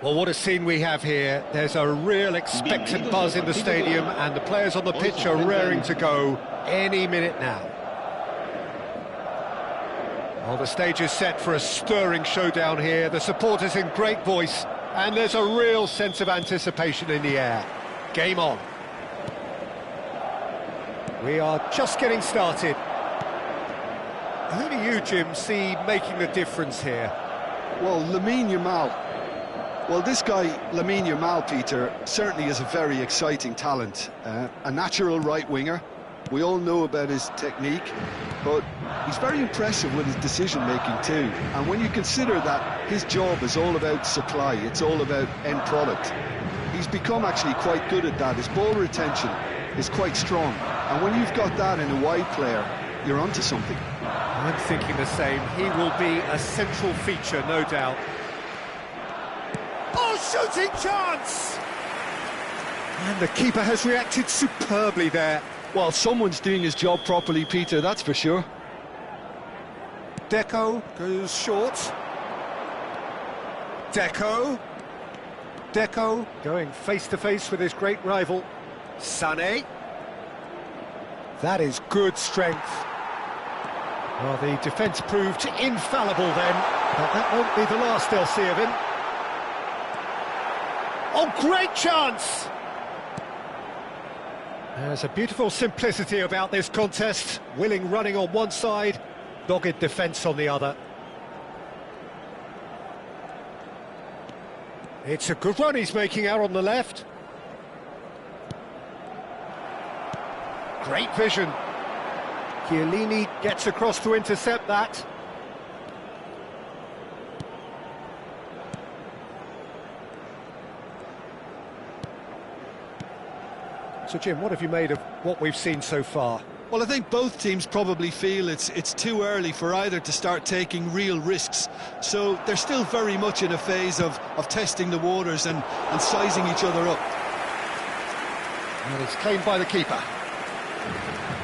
Well, what a scene we have here. There's a real expectant buzz in the stadium, and the players on the pitch are raring to go any minute now. Well, the stage is set for a stirring showdown here. The supporters in great voice, and there's a real sense of anticipation in the air. Game on. We are just getting started. Who do you, Jim, see making the difference here? Well, Lamine Yamal. Well, this guy, Lamine Yamal, Peter, certainly is a very exciting talent. A natural right winger. We all know about his technique, but he's very impressive with his decision-making too. And when you consider that his job is all about supply, it's all about end product, he's become actually quite good at that. His ball retention is quite strong. And when you've got that in a wide player, you're onto something. I'm thinking the same. He will be a central feature, no doubt. Oh, shooting chance! And the keeper has reacted superbly there. Well, someone's doing his job properly, Peter, that's for sure. Deco goes short. Deco going face-to-face with his great rival. Sané. That is good strength. Well, the defence proved infallible then, but that won't be the last they'll see of him. Oh, great chance! There's a beautiful simplicity about this contest. Willing running on one side, dogged defence on the other. It's a good run he's making out on the left. Great vision. Chiellini gets across to intercept that. So, Jim, what have you made of what we've seen so far? Well, I think both teams probably feel it's too early for either to start taking real risks. So they're still very much in a phase of testing the waters and sizing each other up. And it's claimed by the keeper.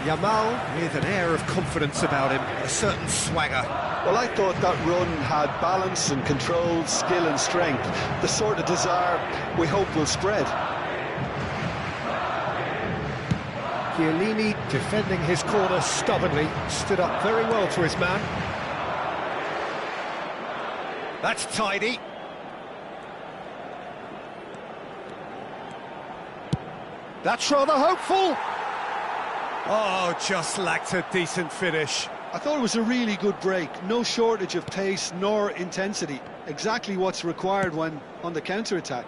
Yamal with an air of confidence about him, a certain swagger. Well, I thought that run had balance and control, skill and strength, the sort of desire we hope will spread. Chiellini defending his corner stubbornly, stood up very well to his man. That's tidy. That's rather hopeful. Oh, just lacked a decent finish. I thought it was a really good break. No shortage of pace nor intensity. Exactly what's required when on the counter-attack.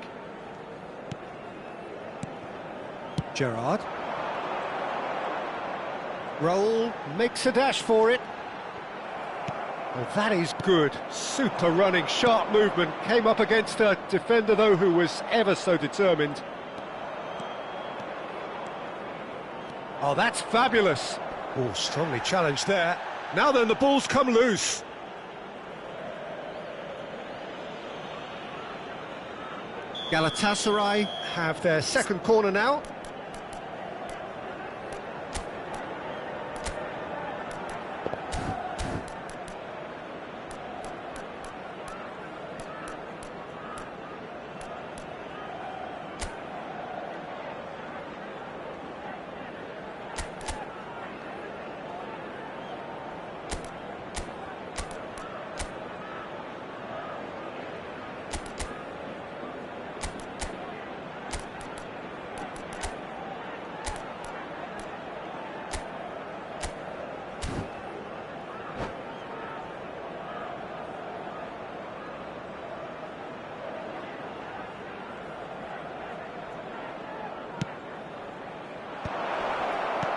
Gerrard. Roll, makes a dash for it. Well, that is good. Super running, sharp movement. Came up against a defender, though, who was ever so determined. Oh, that's fabulous. Oh, strongly challenged there. Now then, the ball's come loose. Galatasaray have their second corner now.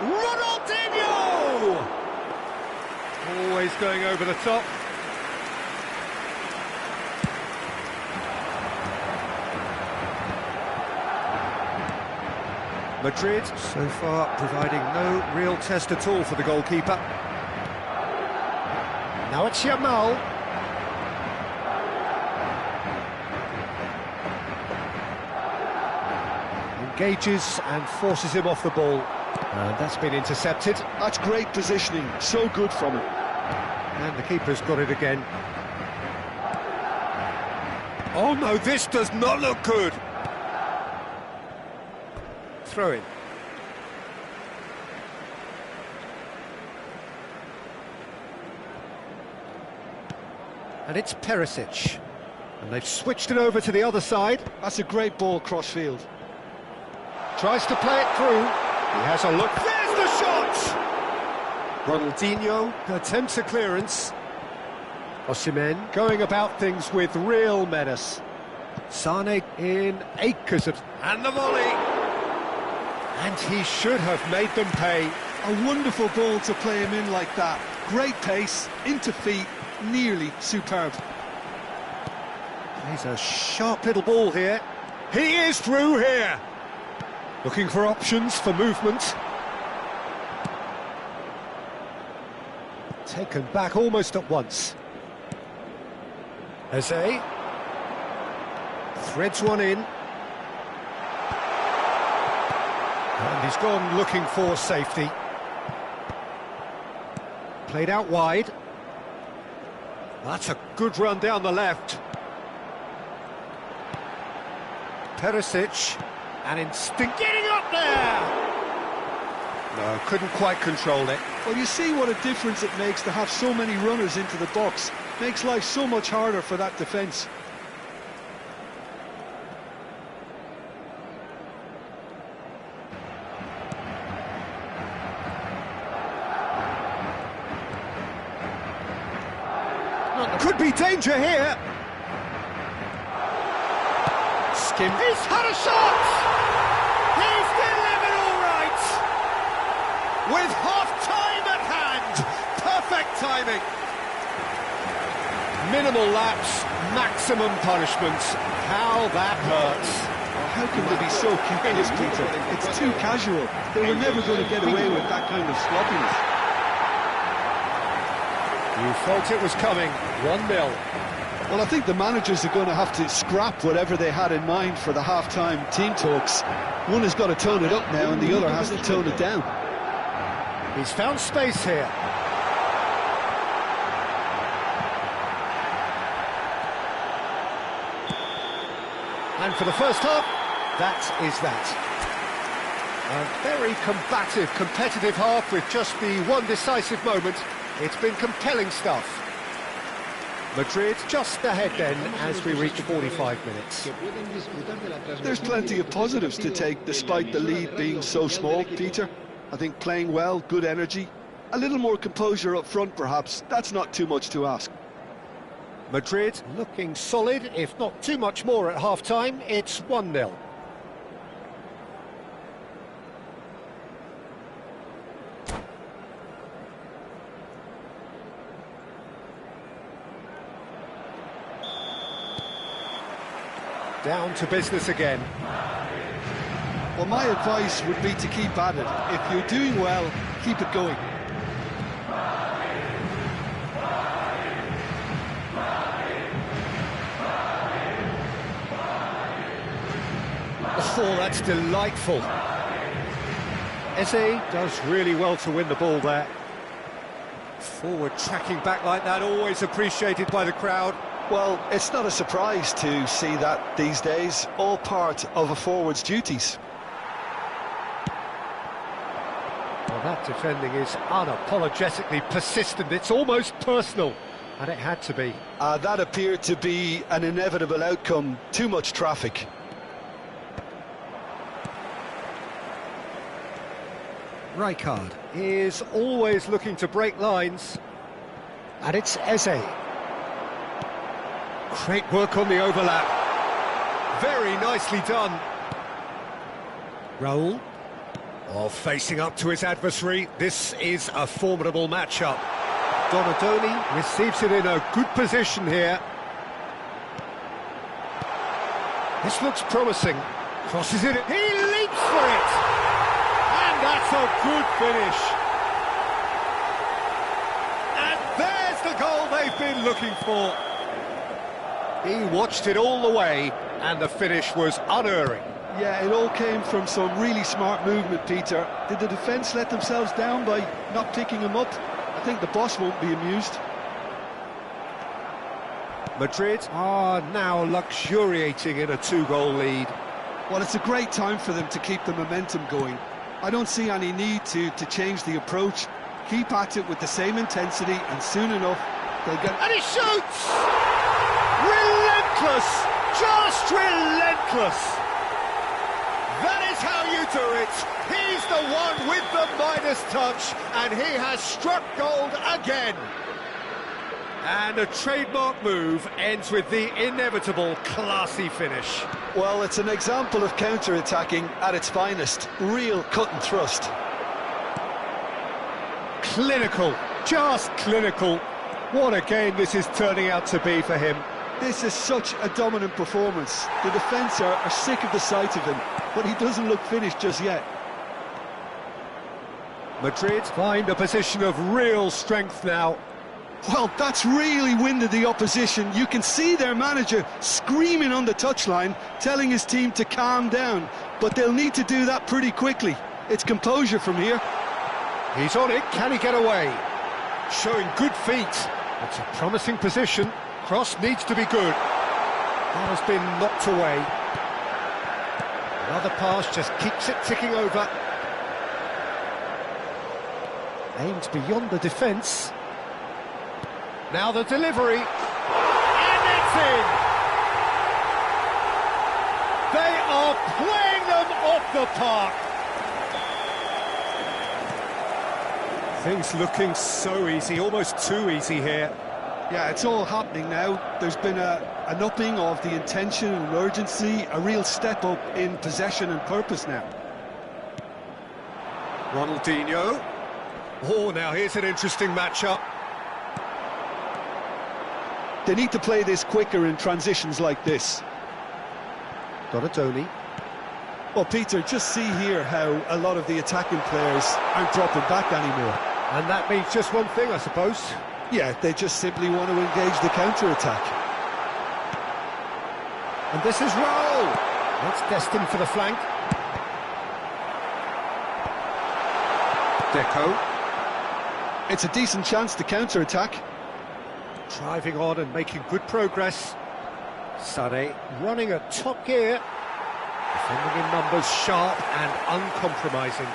Ronaldinho! Always going over the top. Madrid, so far, providing no real test at all for the goalkeeper. Now it's Yamal. Engages and forces him off the ball. And that's been intercepted. That's great positioning, so good from him. And the keeper's got it again. Oh no, this does not look good. Throw in. And it's Perisic. And they've switched it over to the other side. That's a great ball cross-field. Tries to play it through. He has a look. There's the shot! Ronaldinho attempts a clearance. Osimhen going about things with real menace. Sane in acres of... And the volley! And he should have made them pay. A wonderful ball to play him in like that. Great pace, into feet, nearly superb. He's a sharp little ball here. He is through here. Looking for options for movement. Taken back almost at once. Eze threads one in. And he's gone looking for safety. Played out wide. That's a good run down the left. Perisic, and instinct getting up there! No, couldn't quite control it. Well, you see what a difference it makes to have so many runners into the box. Makes life so much harder for that defence. Could be danger here. Skim. He's had a shot! He's delivered all right! With half-time at hand! Perfect timing! Minimal lapse, maximum punishment. How that hurts. How can they be so careless, Peter? It's too casual. They were never going to get away with that kind of sloppiness. You felt it was coming. 1-0. Well, I think the managers are going to have to scrap whatever they had in mind for the half-time team talks. One has got to tone it up now and the other has to tone it down. He's found space here. And for the first half, that is that. A very combative, competitive half with just the one decisive moment. It's been compelling stuff. Madrid just ahead then as we reach 45 minutes. There's plenty of positives to take despite the lead being so small, Peter. I think playing well, good energy, a little more composure up front perhaps, that's not too much to ask. Madrid looking solid, if not too much more at half-time. It's 1-0. Down to business again. Well, my advice would be to keep at it. If you're doing well, keep it going. Oh, that's delightful. Eze does really well to win the ball there. Forward tracking back like that, always appreciated by the crowd. Well, it's not a surprise to see that these days, all part of a forward's duties. Well, that defending is unapologetically persistent, it's almost personal, and it had to be. That appeared to be an inevitable outcome, too much traffic. Rijkaard is always looking to break lines, and it's Eze. Great work on the overlap. Very nicely done. Raul. Oh, facing up to his adversary. This is a formidable matchup. Donadoni receives it in a good position here. This looks promising. Crosses it. He leaps for it. And that's a good finish. And there's the goal they've been looking for. He watched it all the way, and the finish was unerring. Yeah, it all came from some really smart movement, Peter. Did the defence let themselves down by not picking him up? I think the boss won't be amused. Madrid are now luxuriating in a two-goal lead. Well, it's a great time for them to keep the momentum going. I don't see any need to change the approach. Keep at it with the same intensity, and soon enough, they'll get... And he shoots! Relentless! Just relentless! That is how you do it. He's the one with the Midas touch, and he has struck gold again. And a trademark move ends with the inevitable classy finish. Well, it's an example of counter-attacking at its finest. Real cut and thrust. Clinical, just clinical. What a game this is turning out to be for him. This is such a dominant performance. The defence are sick of the sight of him, but he doesn't look finished just yet. Madrid find a position of real strength now. Well, that's really winded the opposition. You can see their manager screaming on the touchline, telling his team to calm down. But they'll need to do that pretty quickly. It's composure from here. He's on it, can he get away? Showing good feet. It's a promising position. Cross needs to be good. That has been knocked away. Another pass just keeps it ticking over. Aimed beyond the defence. Now the delivery, and it's in! They are playing them off the park! Things looking so easy, almost too easy here. Yeah, it's all happening now. There's been an upping of the intention and urgency, a real step up in possession and purpose now. Ronaldinho. Oh, now here's an interesting matchup. They need to play this quicker in transitions like this. Donatoni. Well, Peter, just see here how a lot of the attacking players aren't dropping back anymore. And that means just one thing, I suppose. Yeah, they just simply want to engage the counter-attack. And this is Raul. That's destined for the flank. Deco. It's a decent chance to counter-attack. Driving on and making good progress. Sané running at top gear. Defending in numbers, sharp and uncompromising.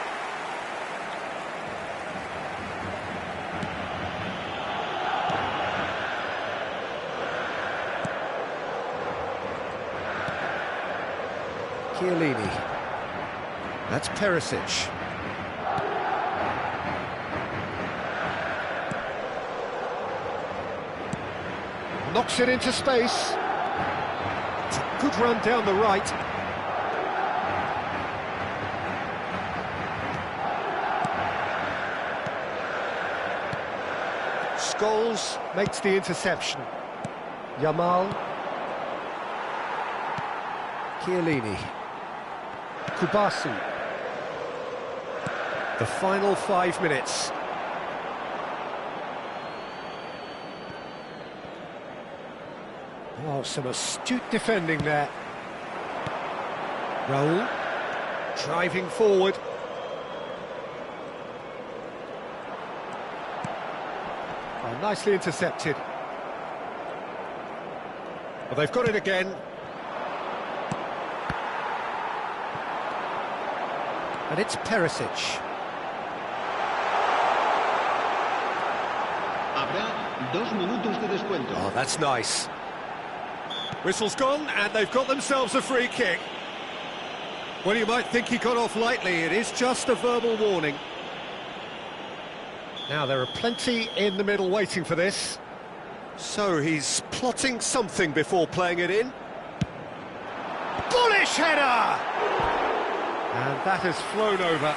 Chiellini. That's Perisic. Knocks it into space. It's a good run down the right. Scholes makes the interception. Yamal. Chiellini. Kubasu. The final 5 minutes. Oh, some astute defending there. Raul. Driving forward. Oh, nicely intercepted. Well, they've got it again. And it's Perisic. Habrá 2 minutos de descuento. Oh, that's nice. Whistle's gone, and they've got themselves a free kick. Well, you might think he got off lightly. It is just a verbal warning. Now, there are plenty in the middle waiting for this. So, he's plotting something before playing it in. Bullish header! And that has flown over.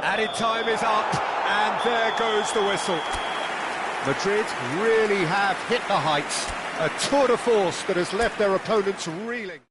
Added time is up, and there goes the whistle. Madrid really have hit the heights, a tour de force that has left their opponents reeling.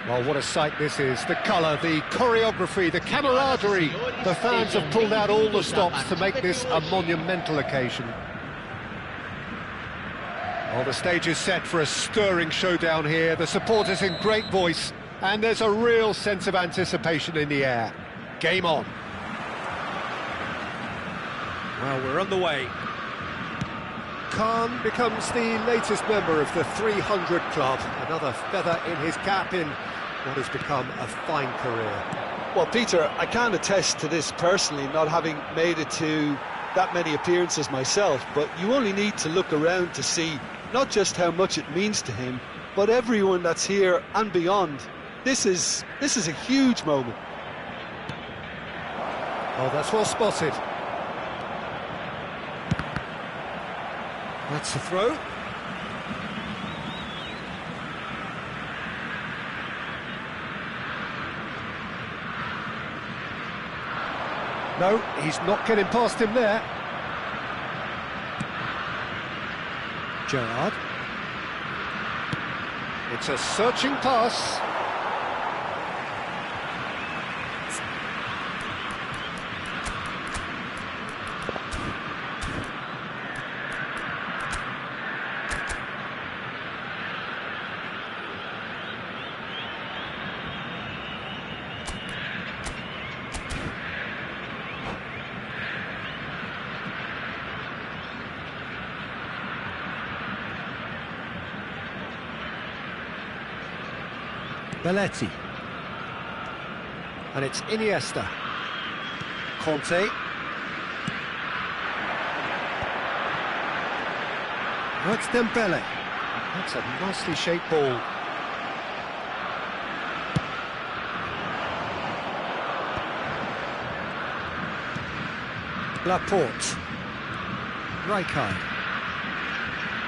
Well, what a sight this is. The colour, the choreography, the camaraderie. The fans have pulled out all the stops to make this a monumental occasion. Well, the stage is set for a stirring showdown here. The supporters in great voice, and there's a real sense of anticipation in the air. Game on. Well, we're on the way. Khan becomes the latest member of the 300 club. Another feather in his cap in what has become a fine career. Well, Peter, I can't attest to this personally, not having made it to that many appearances myself, but you only need to look around to see not just how much it means to him, but everyone that's here and beyond. This is a huge moment. Oh, that's well spotted. That's the throw. No, he's not getting past him there. Gerrard. It's a searching pass. Belletti. And it's Iniesta. Conte. That's Dembele. That's a nicely shaped ball. Laporte. Rijkaard.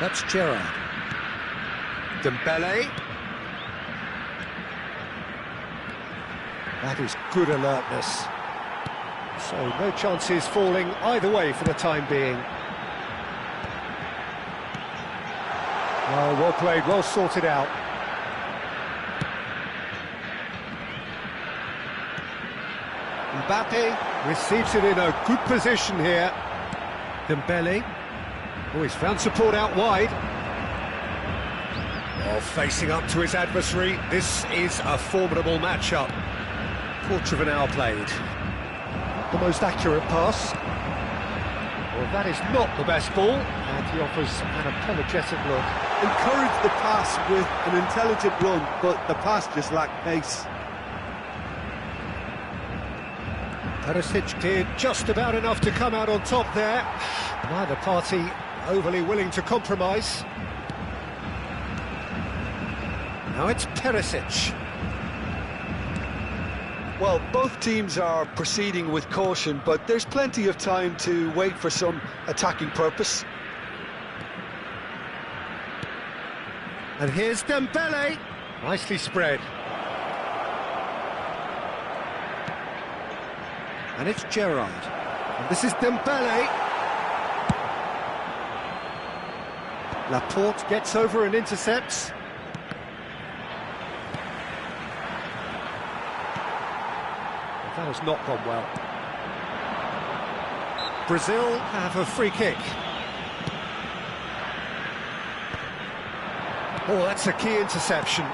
That's Gerrard. Dembele. That is good alertness. So no chances falling either way for the time being. Well played, well sorted out. Mbappe receives it in a good position here. Dembele. Oh, he's found support out wide. Well, facing up to his adversary, this is a formidable matchup. Quarter of an hour played. The most accurate pass. Well, that is not the best ball, and he offers an apologetic look. Encourage the pass with an intelligent run, but the pass just lacked pace. Perisic did just about enough to come out on top there. Neither party overly willing to compromise. Now it's Perisic. Well, both teams are proceeding with caution, but there's plenty of time to wait for some attacking purpose. And here's Dembele. Nicely spread. And it's Gerrard. And this is Dembele. Laporte gets over and intercepts. That has not gone well. Brazil have a free kick. Oh, that's a key interception.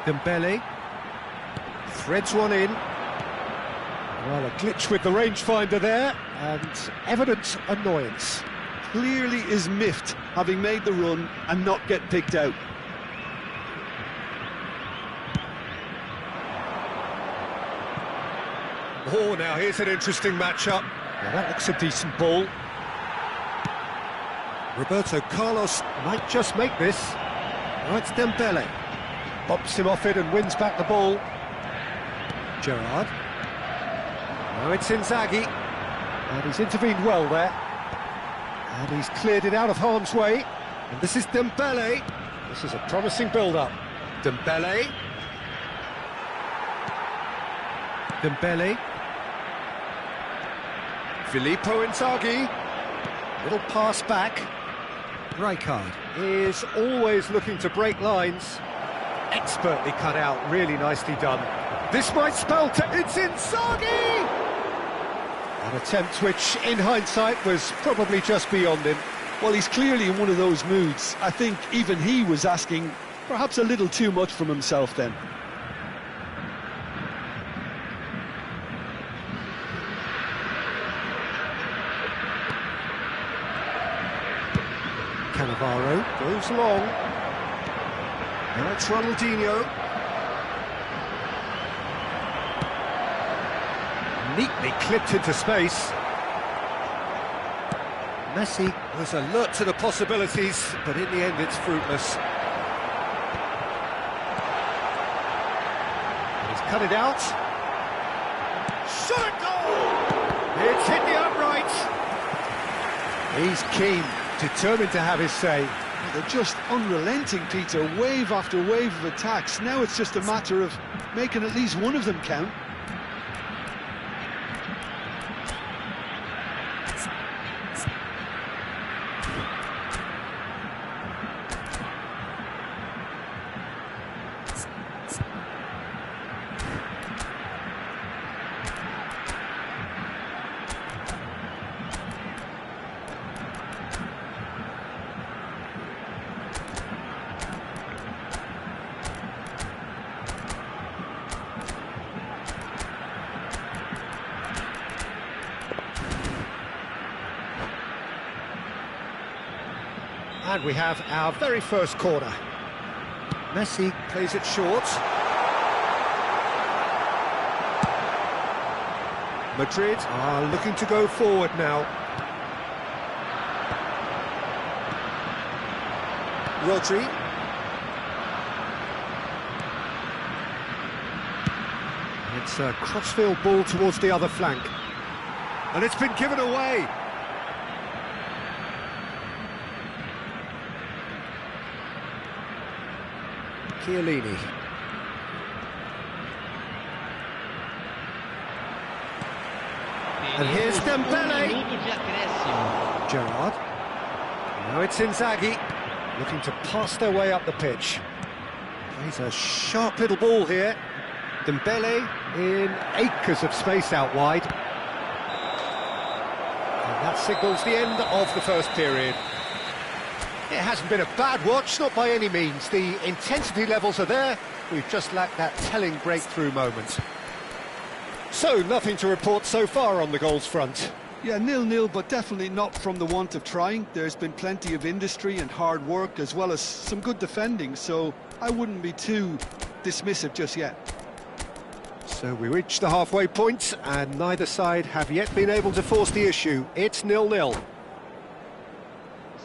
Dembele threads one in. Well, a glitch with the rangefinder there, and evident annoyance. Clearly is miffed, having made the run and not get picked out. Oh, now here's an interesting matchup. Now that looks a decent ball. Roberto Carlos might just make this. Now it's Dembele. Bops him off it and wins back the ball. Gerrard. Now it's Inzaghi. And he's intervened well there. And he's cleared it out of harm's way. And this is Dembele. This is a promising build-up. Dembele. Dembele. Filippo Inzaghi. Little pass back. Rijkaard is always looking to break lines. Expertly cut out, really nicely done. This might spell it's Inzaghi! An attempt which, in hindsight, was probably just beyond him. Well, he's clearly in one of those moods. I think even he was asking perhaps a little too much from himself then. Cannavaro goes long. Now it's Ronaldinho. Neatly clipped into space. Messi was alert to the possibilities, but in the end it's fruitless. He's cut it out. Shot! Goal! It's hit the upright. He's keen, determined to have his say. They're just unrelenting, Peter, wave after wave of attacks. Now it's just a matter of making at least one of them count. And we have our very first corner. Messi plays it short. Madrid are looking to go forward now. Rodri. It's a crossfield ball towards the other flank. And it's been given away. Chiellini. And here's Dembele. Gerrard. Now it's Inzaghi, looking to pass their way up the pitch. Plays a sharp little ball here. Dembele in acres of space out wide. And that signals the end of the first period. It hasn't been a bad watch, not by any means. The intensity levels are there. We've just lacked that telling breakthrough moment. So, nothing to report so far on the goals front. Yeah, 0-0, but definitely not from the want of trying. There's been plenty of industry and hard work, as well as some good defending, so I wouldn't be too dismissive just yet. So we reach the halfway point, and neither side have yet been able to force the issue. It's 0-0.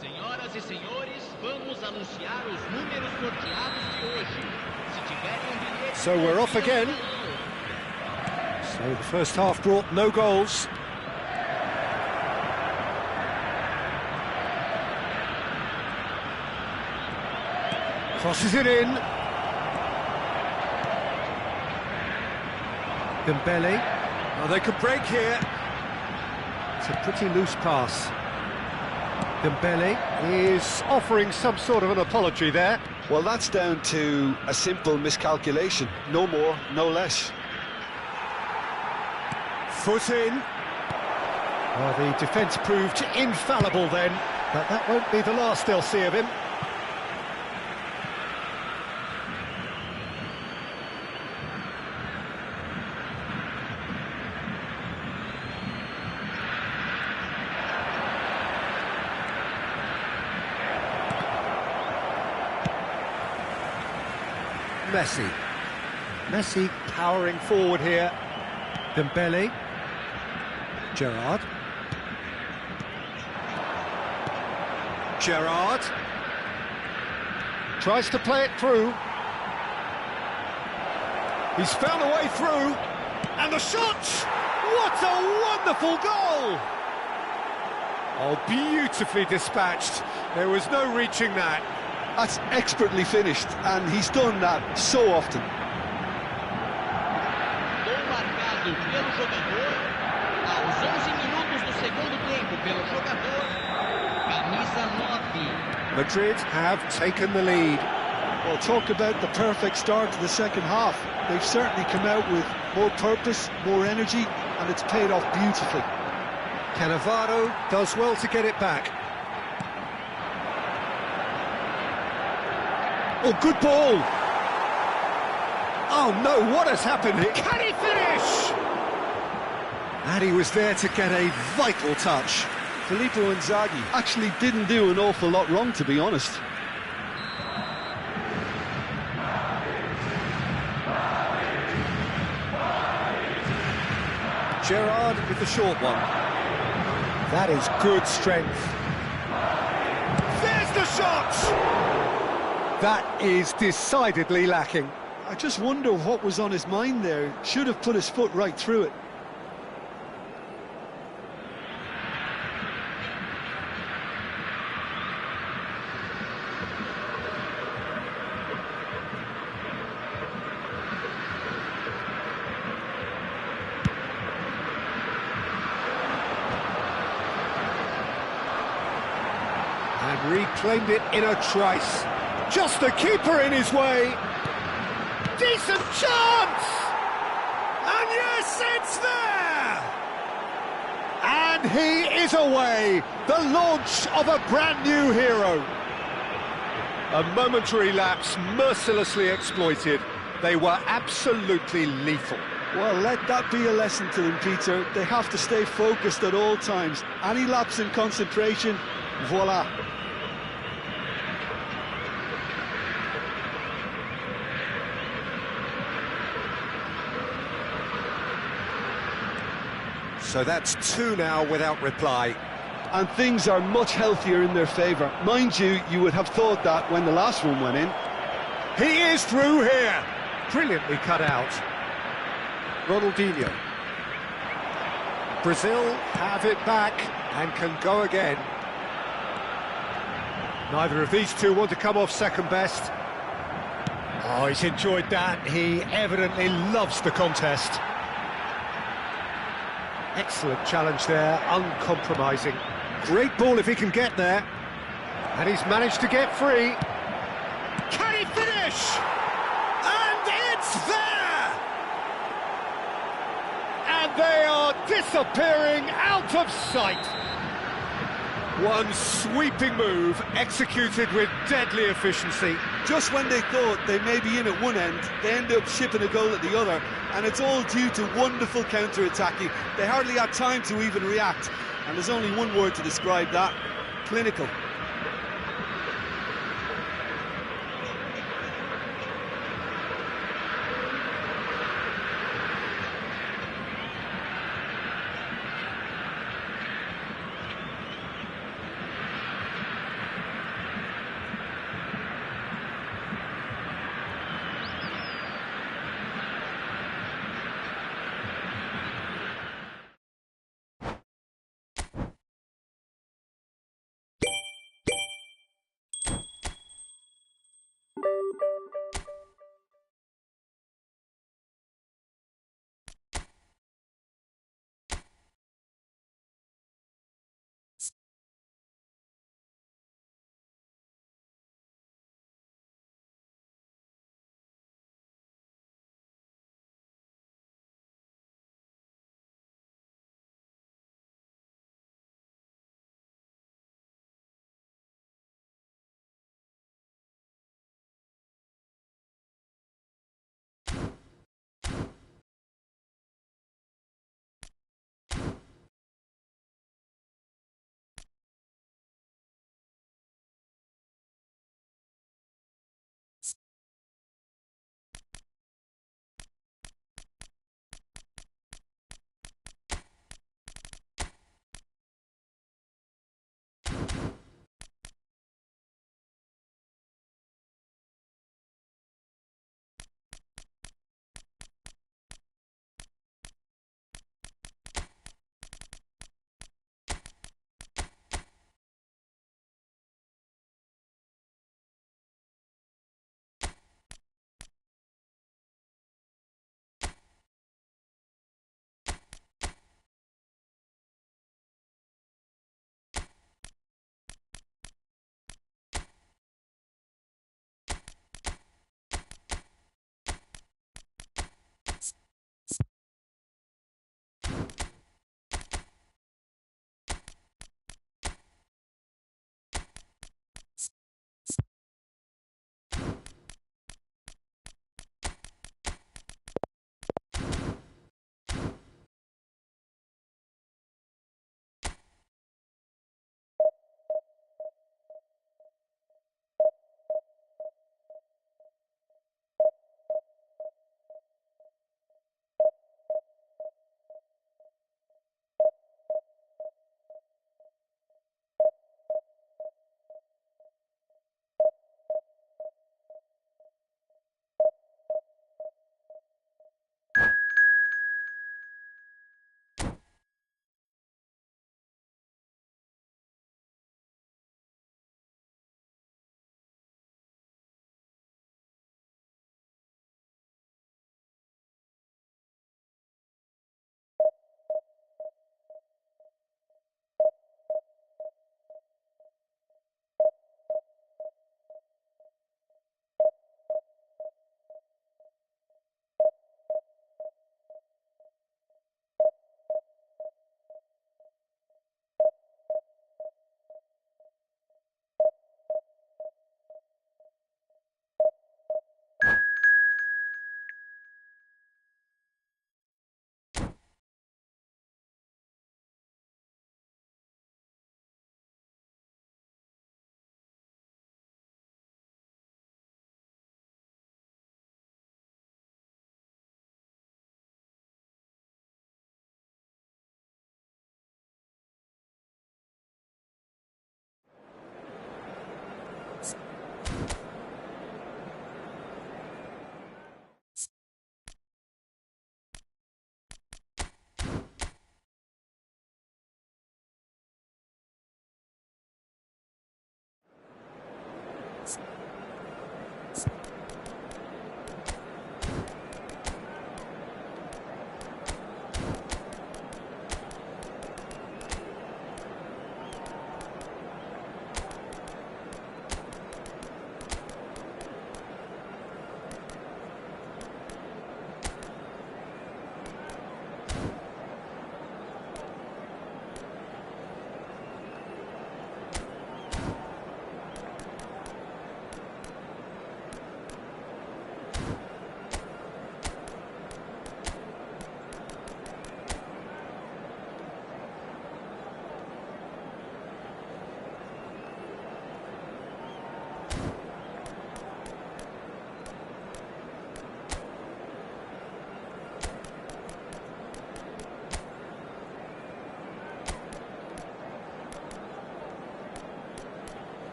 Senhoras e senhores, vamos anunciar os números sorteados de hoje. Se tiverem bilhete... So we're off again. So the first half brought no goals. Crosses it in. Dembele. Oh, they could break here. It's a pretty loose pass. Dembele is offering some sort of an apology there. Well, that's down to a simple miscalculation. No more, no less. Foot in. Well, the defence proved infallible then, but that won't be the last they'll see of him. Messi powering forward here. Dembele. Gerrard. Tries to play it through. He's found a way through. And the shot! What a wonderful goal! Oh, beautifully dispatched. There was no reaching that. That's expertly finished, and he's done that so often. Gol marcado pelo jogador aos 11 minutos do segundo tempo pelo jogador camisa 9. Madrid have taken the lead. Well, talk about the perfect start to the second half. They've certainly come out with more purpose, more energy, and it's paid off beautifully. Cannavaro does well to get it back. Oh, good ball! Oh no, what has happened here? Can he finish? And he was there to get a vital touch. Filippo Inzaghi actually didn't do an awful lot wrong, to be honest. Gerrard with the short one. That is good strength. There's the shot! That is decidedly lacking. I just wonder what was on his mind there. Should have put his foot right through it. And reclaimed it in a trice. Just the keeper in his way. Decent chance! And yes, it's there! And he is away. The launch of a brand new hero. A momentary lapse mercilessly exploited. They were absolutely lethal. Well, let that be a lesson to them, Peter. They have to stay focused at all times. Any lapse in concentration, voila. So that's two now without reply. And things are much healthier in their favour. Mind you, you would have thought that when the last one went in. He is through here. Brilliantly cut out. Ronaldinho. Brazil have it back and can go again. Neither of these two want to come off second best. Oh, he's enjoyed that. He evidently loves the contest. Excellent challenge there, uncompromising. Great ball if he can get there. And he's managed to get free. Can he finish? And it's there! And they are disappearing out of sight. One sweeping move, executed with deadly efficiency. Just when they thought they may be in at one end, they end up shipping a goal at the other, and it's all due to wonderful counter-attacking. They hardly had time to even react, and there's only one word to describe that: clinical.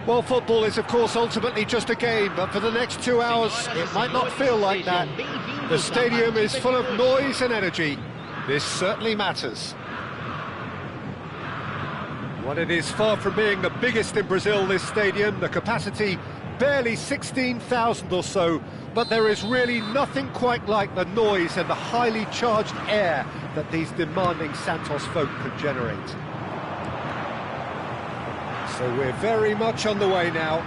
Well, football is, of course, ultimately just a game, but for the next 2 hours, it might not feel like that. The stadium is full of noise and energy. This certainly matters. Well, it is far from being the biggest in Brazil, this stadium. The capacity, barely 16,000 or so, but there is really nothing quite like the noise and the highly charged air that these demanding Santos folk could generate. So we're very much on the way now.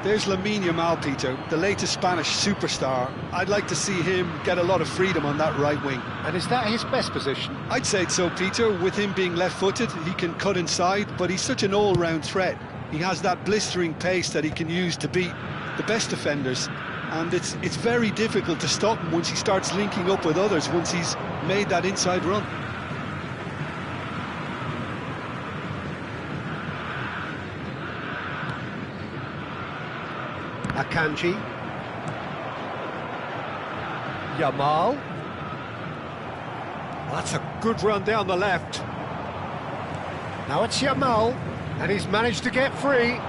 There's Lamine Yamal, Peter, the latest Spanish superstar. I'd like to see him get a lot of freedom on that right wing. And is that his best position? I'd say so, Peter. With him being left-footed, he can cut inside, but he's such an all-round threat. He has that blistering pace that he can use to beat the best defenders. And it's very difficult to stop him once he starts linking up with others, once he's made that inside run. Akanji. Yamal. That's a good run down the left. Now it's Yamal, and he's managed to get free.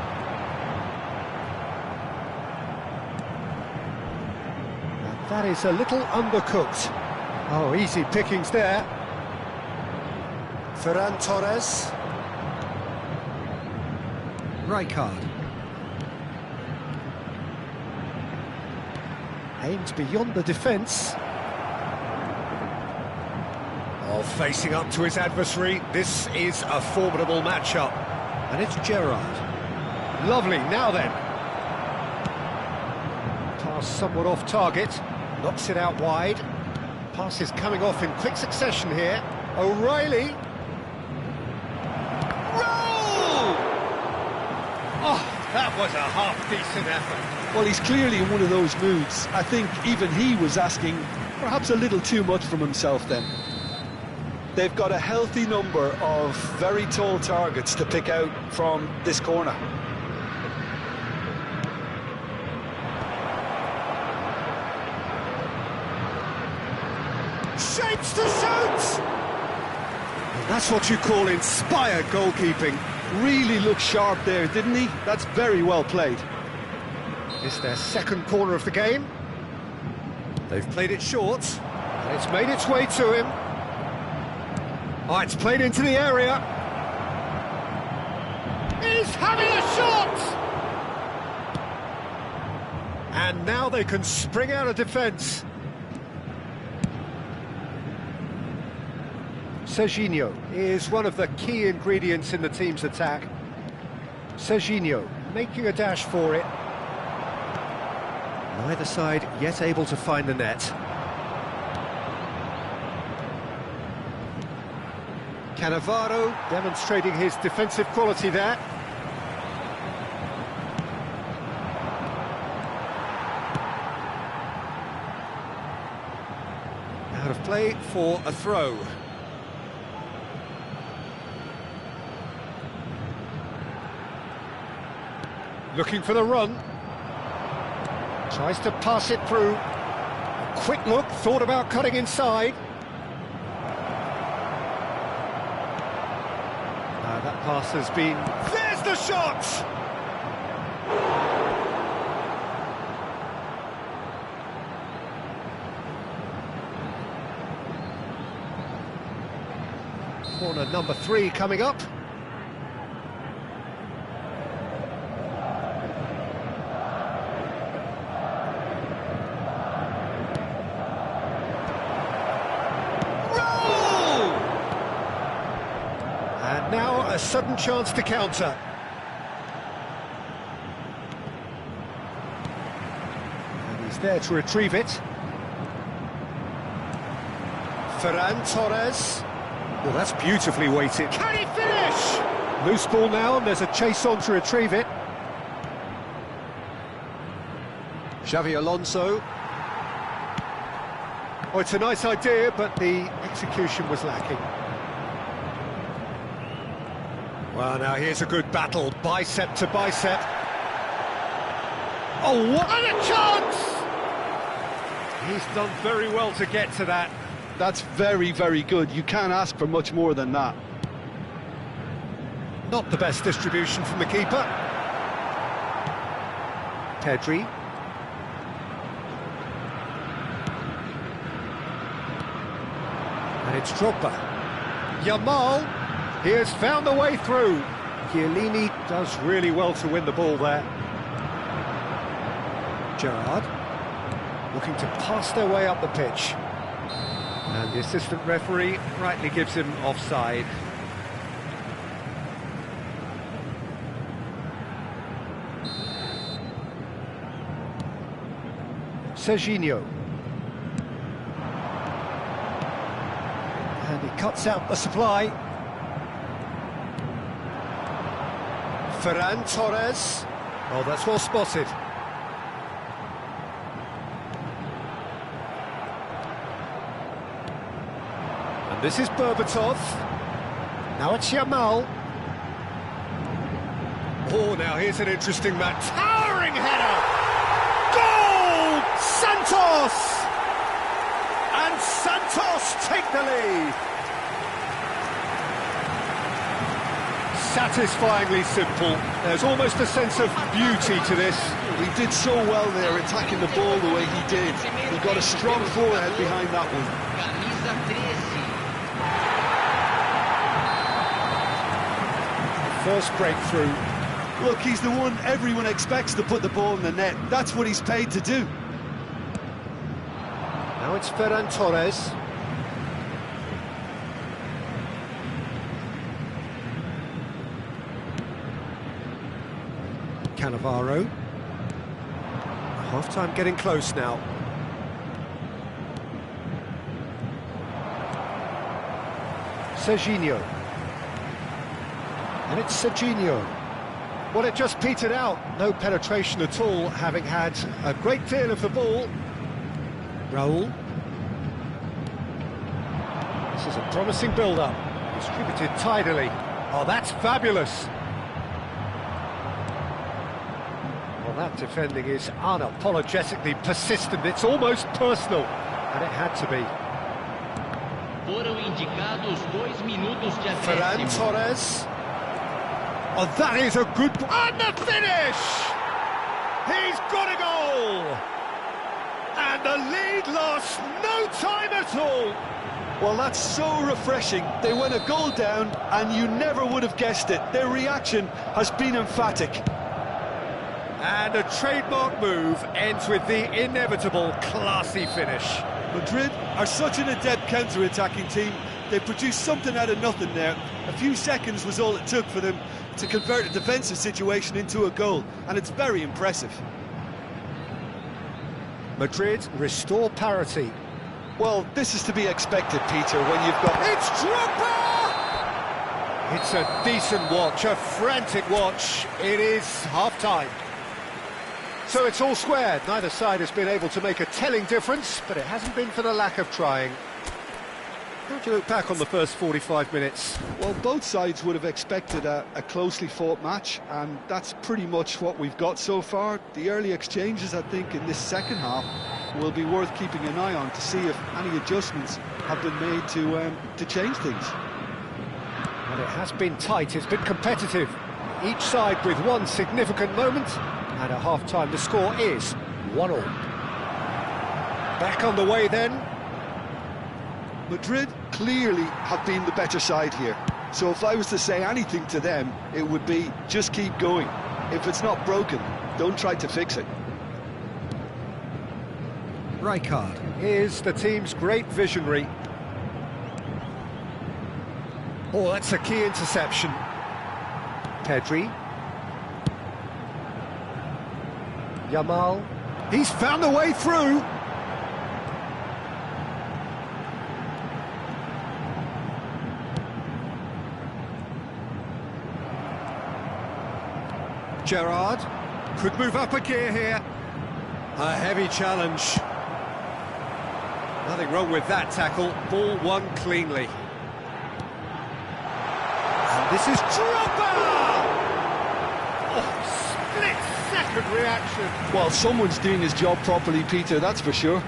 And that is a little undercooked. Oh, easy pickings there. Ferran Torres. Rijkaard. Aims beyond the defence. Oh, facing up to his adversary. This is a formidable matchup. And it's Gerrard. Lovely, now then. Pass somewhat off target. Knocks it out wide. Pass is coming off in quick succession here. O'Reilly. Roll! Oh, that was a half-decent effort. Well, he's clearly in one of those moods. I think even he was asking perhaps a little too much from himself then. They've got a healthy number of very tall targets to pick out from this corner. Shapes to shoot! That's what you call inspired goalkeeping. Really looked sharp there, didn't he? That's very well played. It's their second corner of the game. They've played it short, and it's made its way to him. Oh, it's played into the area. He's having a shot! And now they can spring out of defence. Serginho is one of the key ingredients in the team's attack. Serginho making a dash for it. Neither side yet able to find the net. Cannavaro demonstrating his defensive quality there. Out of play for a throw. Looking for the run. Tries to pass it through. A quick look, thought about cutting inside. That pass has been... There's the shot! Corner number 3 coming up. Now a sudden chance to counter. And he's there to retrieve it. Ferran Torres. Well, that's beautifully weighted. Can he finish? Loose ball now, and there's a chase on to retrieve it. Xavi Alonso. Oh, it's a nice idea, but the execution was lacking. Well, now here's a good battle, bicep to bicep. Oh, what a chance! He's done very well to get to that. That's very, very good. You can't ask for much more than that. Not the best distribution from the keeper. Pedri. And it's Drogba. Yamal. He has found the way through. Chiellini does really well to win the ball there. Gerrard looking to pass their way up the pitch. And the assistant referee rightly gives him offside. Serginho. And he cuts out the supply. Ferran Torres. Oh, that's well spotted. And this is Berbatov. Now it's Yamal. Oh, now here's an interesting match. Towering header! Goal! Santos! And Santos take the lead. Satisfyingly simple. There's almost a sense of beauty to this. He did so well there, attacking the ball the way he did. He got a strong forehead behind that one. First breakthrough. Look, he's the one everyone expects to put the ball in the net. That's what he's paid to do. Now it's Ferran Torres. Cannavaro. Half-time getting close now. Serginho. And it's Serginho. Well, it just petered out. No penetration at all, having had a great deal of the ball. Raul. This is a promising build-up. Distributed tidily. Oh, that's fabulous. Well, that defending is unapologetically persistent. It's almost personal, and it had to be. Foram indicados 2 minutos de Ferran acréscimo. Torres. Oh, that is a good... And the finish! He's got a goal! And the lead lost no time at all! Well, that's so refreshing. They went a goal down, and you never would have guessed it. Their reaction has been emphatic. And a trademark move ends with the inevitable classy finish. Madrid are such an adept counter-attacking team. They produced something out of nothing there. A few seconds was all it took for them to convert a defensive situation into a goal, and it's very impressive. Madrid restore parity. Well, this is to be expected, Peter, when you've got... It's Drogba! It's a decent watch, a frantic watch. It is half-time. So it's all squared. Neither side has been able to make a telling difference, but it hasn't been for the lack of trying. How do you look back on the first 45 minutes? Well, both sides would have expected a closely fought match, and that's pretty much what we've got so far. The early exchanges, I think, in this second half will be worth keeping an eye on to see if any adjustments have been made to change things. Well, it has been tight, it's been competitive. Each side with one significant moment, and at half-time the score is 1-1. Back on the way then. Madrid clearly have been the better side here. So if I was to say anything to them, it would be just keep going. If it's not broken, don't try to fix it. Rijkaard is the team's great visionary. Oh, that's a key interception. Pedri. Yamal. He's found a way through. Gerrard could move up a gear here. A heavy challenge. Nothing wrong with that tackle. Ball won cleanly. And this is Drogba! Oh, split-second reaction. Well, someone's doing his job properly, Peter, that's for sure.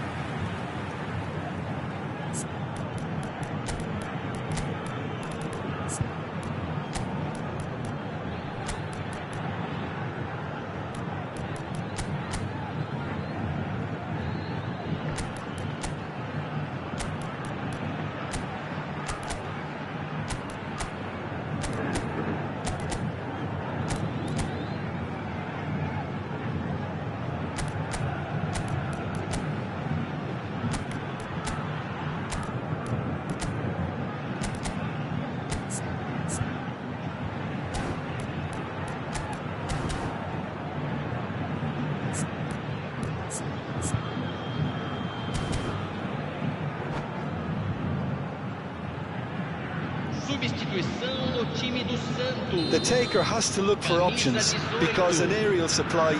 The taker has to look for options because an aerial supply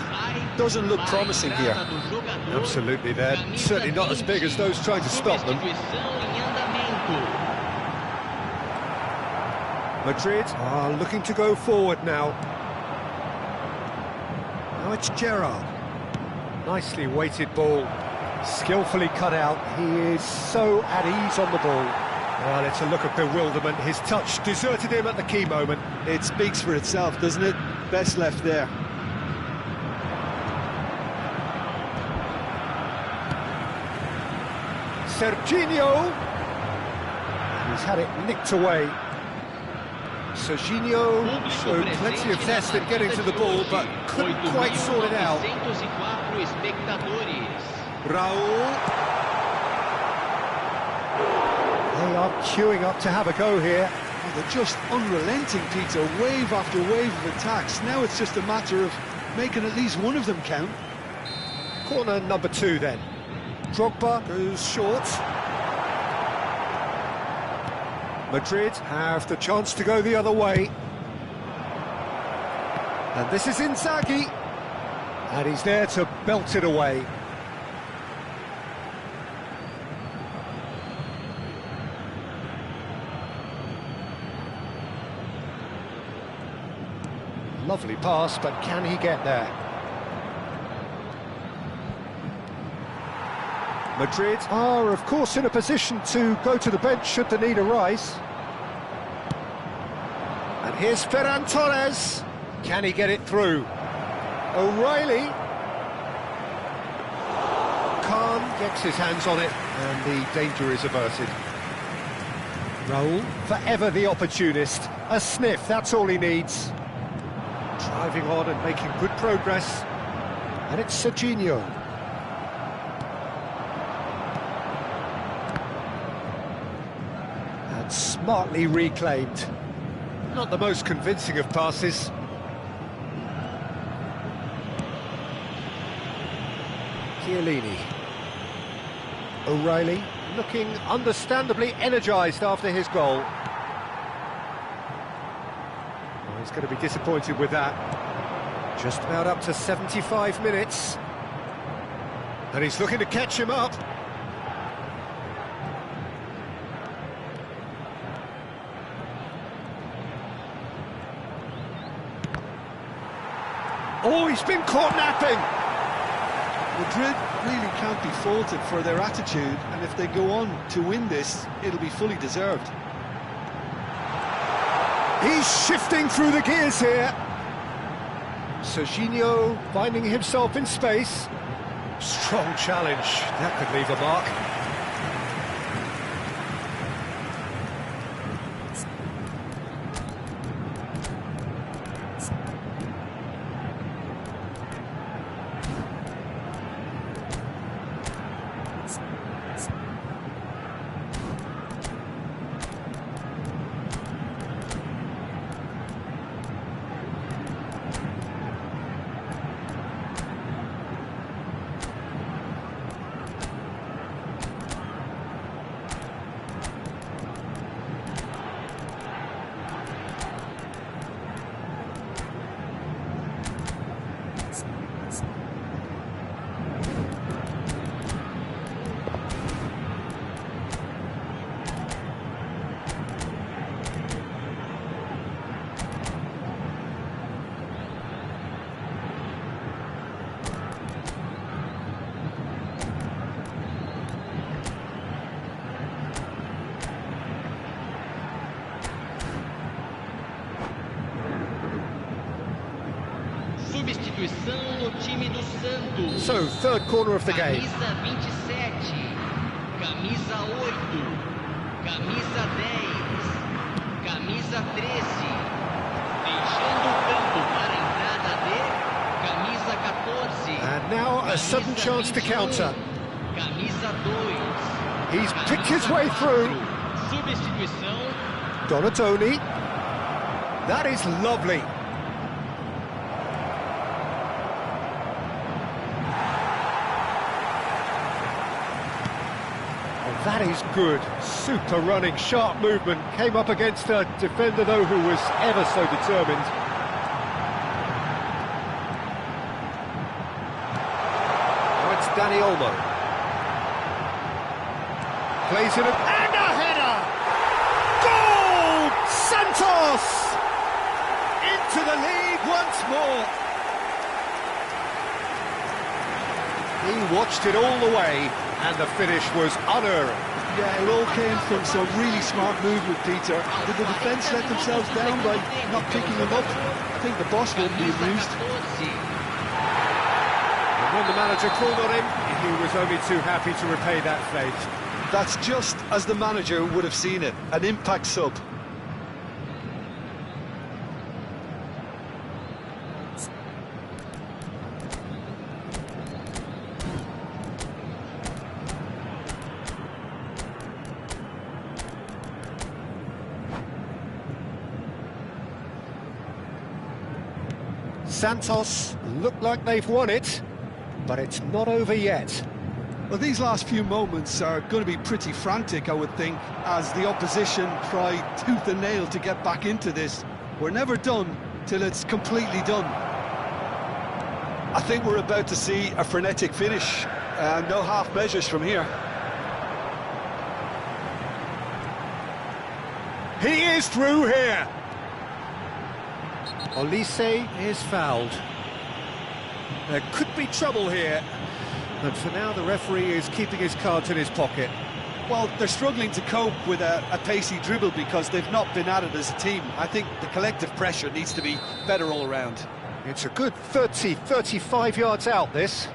doesn't look promising here. Absolutely, they're certainly not as big as those trying to stop them. Madrid are looking to go forward now. Now it's Gerrard. Nicely weighted ball, skillfully cut out. He is so at ease on the ball. Well, it's a look of bewilderment. His touch deserted him at the key moment. It speaks for itself, doesn't it? Best left there. Serginho. He's had it nicked away. Serginho showed plenty of zest in getting to the ball, but couldn't quite sort it out. Raul. They are queuing up to have a go here. Oh, they're just unrelenting, Peter. Wave after wave of attacks. Now it's just a matter of making at least one of them count. Corner number 2 then. Drogba goes short. Madrid have the chance to go the other way. And this is Inzaghi. And he's there to belt it away. Lovely pass, but can he get there? Madrid are, of course, in a position to go to the bench should the need arise. And here's Ferran Torres. Can he get it through? O'Reilly. Khan gets his hands on it, and the danger is averted. Raul, forever the opportunist. A sniff, that's all he needs. Driving on and making good progress. And it's Serginho. And smartly reclaimed. Not the most convincing of passes. Chiellini. O'Reilly looking understandably energised after his goal. He's going to be disappointed with that. Just about up to 75 minutes. And he's looking to catch him up. Oh, he's been caught napping! Madrid really can't be faulted for their attitude, and if they go on to win this, it'll be fully deserved. He's shifting through the gears here. Serginho finding himself in space. Strong challenge, that could leave a mark. Substituição no time do Santos. So, third corner of the game. Camisa 27, camisa 8, camisa 10, camisa 13. Deixando o campo para a entrada de camisa 14. And now a sudden chance to counter. Camisa 2. He's picked his way through. Substituição. Donatoni. That is lovely. That is good. Super running, sharp movement. Came up against a defender, though, who was ever so determined. Now it's Dani Olmo. Plays it, and a header! Goal! Santos! Into the lead once more. He watched it all the way, and the finish was unerring. Yeah, it all came from some really smart movement, Peter. Did the defence let themselves down by not picking him up? I think the boss won't be amused. And when the manager called on him, he was only too happy to repay that fate. That's just as the manager would have seen it, an impact sub. Santos look like they've won it, but it's not over yet. Well, these last few moments are going to be pretty frantic, I would think, as the opposition try tooth and nail to get back into this. We're never done till it's completely done. I think we're about to see a frenetic finish, no half measures from here. He is through here. Olise is fouled. There could be trouble here, but for now the referee is keeping his cards in his pocket. Well, they're struggling to cope with a pacey dribble because they've not been at it as a team. I think the collective pressure needs to be better all around. It's a good 35 yards out, this.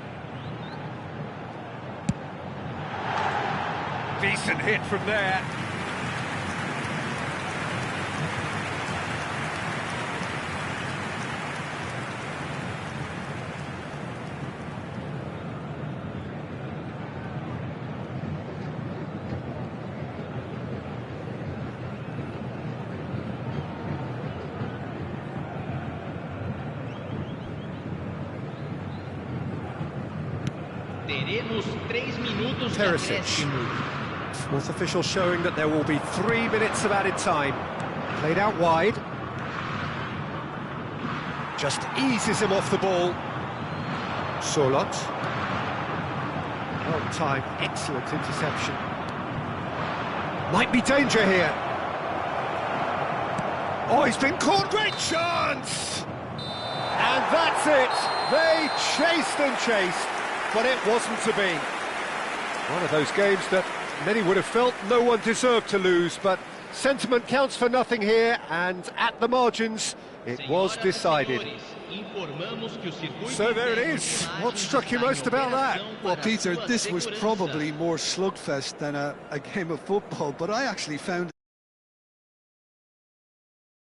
Decent hit from there. Teremos 3 minutos de acréscimo. Fourth official showing that there will be 3 minutes of added time. Played out wide. Just eases him off the ball. Solot. Well timed, excellent interception. Might be danger here. Oh, he's been caught, great chance! And that's it! They chased and chased, but it wasn't to be. One of those games that many would have felt no one deserved to lose, but sentiment counts for nothing here, and at the margins, it was decided. So there it is. What struck you most about that? Well, Peter, this was probably more slugfest than a game of football, but I actually found